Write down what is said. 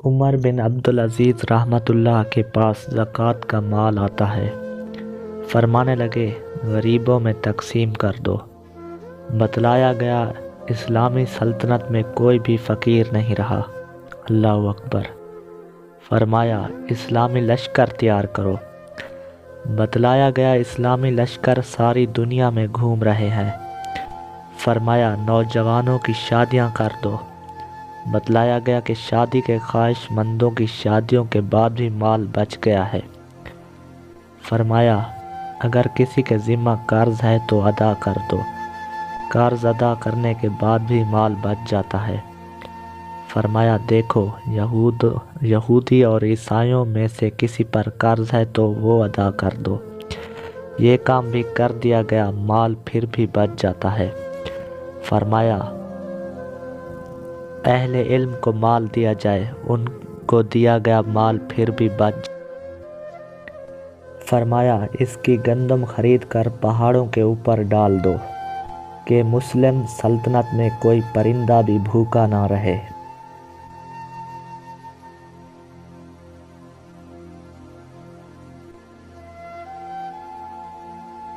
عمر بن عبدالعزیز رحمۃ اللہ کے پاس زکوٰۃ کا مال آتا ہے۔ فرمانے لگے غریبوں میں تقسیم کر دو۔ بتلایا گیا اسلامی سلطنت میں کوئی بھی فقیر نہیں رہا۔ اللہ اکبر۔ فرمایا اسلامی لشکر تیار کرو۔ بتلایا گیا اسلامی لشکر ساری دنیا میں گھوم رہے ہیں۔ فرمایا نوجوانوں کی شادیاں کر دو۔ بتلایا گیا کہ شادی کے خواہش مندوں کی شادیوں کے بعد بھی مال بچ گیا ہے۔ فرمایا اگر کسی کے ذمہ قرض ہے تو ادا کر دو، قرض ادا کرنے کے بعد بھی مال بچ جاتا ہے۔ فرمایا دیکھو یہودی اور عیسائیوں میں سے کسی پر قرض ہے تو وہ ادا کر دو۔ یہ کام بھی کر دیا گیا، مال پھر بھی بچ جاتا ہے۔ فرمایا اہل علم کو مال دیا جائے، ان کو دیا گیا مال پھر بھی بچ۔ فرمایا اس کی گندم خرید کر پہاڑوں کے اوپر ڈال دو کہ مسلم سلطنت میں کوئی پرندہ بھی بھوکا نہ رہے۔